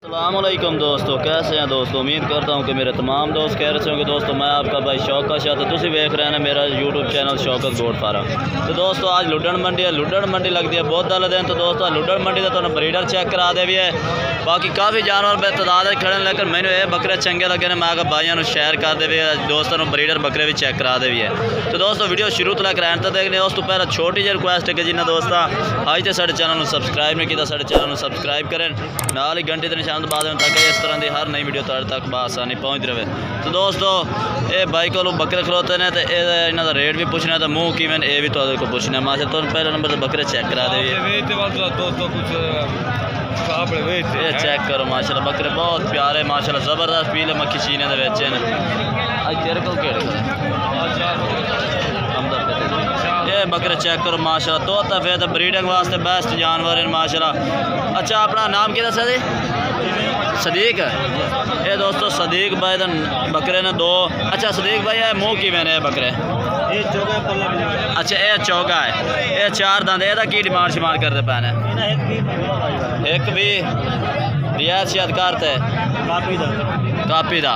अस्सलामुअलैकुम दोस्तों, कैसे हैं दोस्तों। उम्मीद करता हूं कि मेरे तमाम दोस्त कह रहे होंगे। दोस्तों मैं आपका भाई शौकत शाह, तो तुम देख रहे हैं मेरा YouTube channel Shaukat goat farm. तो दोस्तों आज लुडन मंडी है, लुडन मंडी लगती है बहुत दल दिन। तो दोस्तों लुडन मंडी का तुम ब्रीडर चेक करा दे भी है। बाकी काफ़ी जानवर बेतदाद खड़े, लेकिन मैंने ये बकरे चंगे लगे ने, मैं भाइयों शेयर कर दे भी है, दोस्तों ब्रीडर बकरे भी चेक करा दे भी है। तो दोस्तों वीडियो शुरू तो लैकर एंड तक देखने। उस तो पहले छोटी जी रिक्वेस्ट है कि जिन्हें दोस्तों आज तो साढ़े चैनल सबसक्राइब नहीं किया, साढ़े चैनल सबसक्राइब करें, नाल ही घंटे के निशान दबा दें ताकि इस तरह की हर नई वीडियो तुहाडे तक बआसानी पहुँच रहे। तो दोस्तों ये भाई को बकरे खलोते हैं, तो इन्हों का रेट भी पूछना, तो मूँह किवें ये भी तुहाडे को पूछना। माशा तो पहले नंबर तो बकरे चेक करा दे, ये चेक करो माशाल्लाह बकरे बहुत प्यारे माशाल्लाह ज़बरदस्त पीले मक्खी सीने दे विच ने। अज तेरे को ये बकरे चेक करो माशाल्लाह। तो फिर तो ब्रीडिंग वास्ते बेस्ट जानवर है माशाल्लाह। अच्छा अपना नाम क्या दसा जी? सदीक है ये दोस्तों, सदीक भाई तो बकरे ने दो। अच्छा सदीक भाई है मुँह किवें ने बकरे? अच्छा ये चौगा है, ये चार दंद, एदा की डिमांड शिमांड करते पे ने? एक भी रियायत शायद करते कापी दा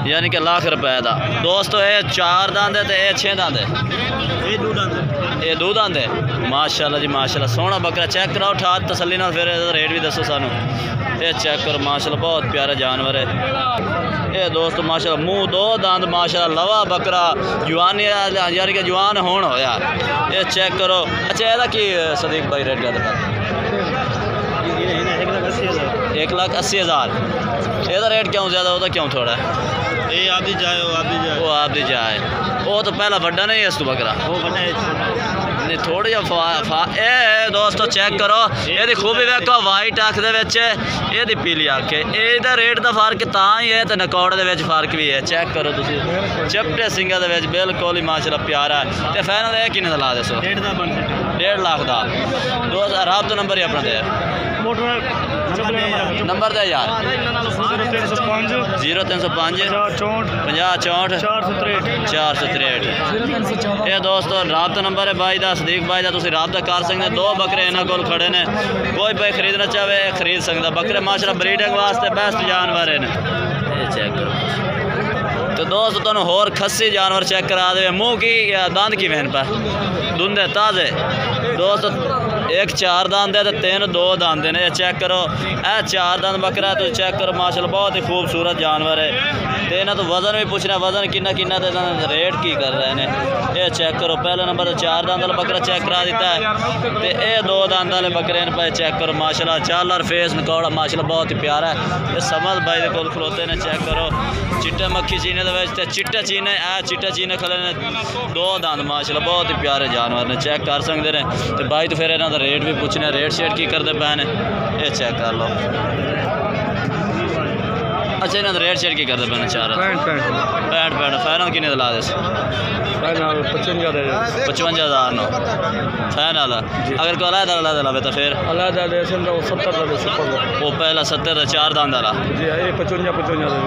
यानी कि लाख रुपए का। दोस्तों ये चार दंद है, तो ये 6 दंद है, ये 2 दंद है। माशाल्लाह जी माशाल्लाह, सोहना बकरा चेक कराओ ठा तसल्ली नाल, फिर रेट भी दसो सानू। ये चेक करो माशाल्लाह बहुत प्यारा जानवर है ये दोस्तों माशाल्लाह। मुँह 2 दंद माशाल्लाह, लवा बकरा जवानी यानी कि जवान होन होया। ये चेक करो। अच्छा एदा की सदीक भाई रेट करते? 1,80,000। ਇਹਦਾ रेट क्यों ज़्यादा होता, क्यों थोड़ा है? ये आप दी जाए, वो आप दी जाए, वो तो पहला बड़ा नहीं है इस तो बकरा, वो बड़ा नहीं थोड़ी ए दोस्तों चेक करो। ये खूबी वेखो, वाइट अख दे पीली अख है। ये रेट का फर्क तां ही है, तो नकौड़ दे फर्क भी है। चेक करो तुम चिपटे सिंगा दे बिल्कुल ही माशाल्लाह प्यारा है। तो फाइनल ये किन्ने दा ला दसो? 1.5 लाख का। 2000 राबता नंबर ही अपना दे, नंबर दे यार। 0305 50 64 463। ये दोस्तों राबता नंबर है भाई का, सदीक भाई का, तुम राबता कर सकते। 2 बकरे इन्हों को खड़े ने, कोई भाई खरीदना चाहे खरीद सकता। बकरे माशाल्लाह ब्रीडिंग वास्ते बेस्ट जानवर हैं। ये चेक करो। तो दोस्त तुम होर खस्सी जानवर चेक करा दे। मुँह की दंद की वहन पर धुंधे ताज़े दोस्त, एक 4 दंद है, तो 3 2 दंद ने। चेक करो ए 4 दंद बकरा, तो चेक करो माशाल्लाह बहुत ही खूबसूरत जानवर है। तो इन्हें तो वजन भी पूछना, वजन किन्ना किन्ना, तो रेट की कर रहे हैं। ये चेक करो पहला नंबर तो 4 दंद वाला बकरा चेक करा दिता है, तो ये 2 दंद वाले बकरे पे चेक करो माशाल्लाह। चालर फेस नकौड़ा माशाल्लाह बहुत ही प्यारा है। ये समझ भाई के कोल खलोते ने। चेक करो चिट्टे मक्खी चीने दे चिट्टे चीने, चिट्टे चीने खले ने, 2 दंद माशाल्लाह बहुत ही प्यारे जानवर ने। चेक कर सकते हैं। तो भाई तो फिर इन्हों रेट भी पूछने, रेट शेट की करते पे ने, ये चेक कर लो। अच्छा इन्हों रेट शेट की करते पे ने? 4 65 फाइनल किन्ने ला दे? 55,000 नो फाइनल। अगर कोई अलग लावे तो फिर वो पहला 70 4 दंद वाला,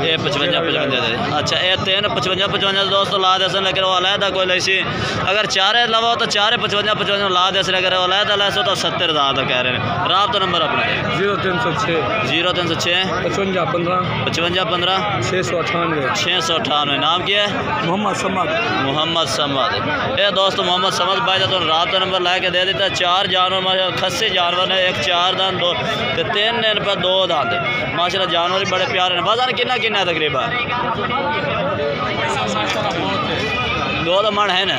ये 55 दे। अच्छा ये 3 55 दोस्तों ला दे, लेकिन वो अलहदा कोई लैसी अगर 4 लवो तो 4 55 ला दे, अगर वो अलहदा लैसो तो 70,000 का कह रहे हैं। राबता नंबर अपना 0306 55 15 698। नाम क्या है? मोहम्मद समद। ये दोस्तों मोहम्मद समद भाई का तो रात नंबर ला के दे देता। 4 जानवर खस्से जानवर ने, एक 4 दंद 2 3 दिन पर 2 दंद माशाल्लाह जानवर बड़े प्यारे ने। वजन किन्ना किन्ना तकरीबन? 2 मन है ना,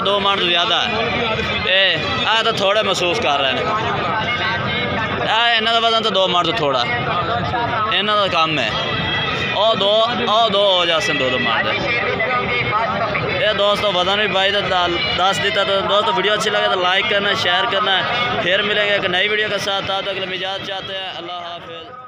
2 मन तो ज़्यादा है। ये तो थोड़े महसूस कर रहे हैं। इन्हों का वजन तो 2 मन तो थोड़ा, इन्हों का कम है। और 2 हो जाते 2 मार। ये दोस्तों वजन भी भाई तो 10 देता। तो दोस्तों वीडियो अच्छी लगे तो लाइक करना, शेयर करना। फिर मिलेंगे एक नई वीडियो के साथ। तब तक इजाज़त चाहते हैं। अल्लाह हाफिज़।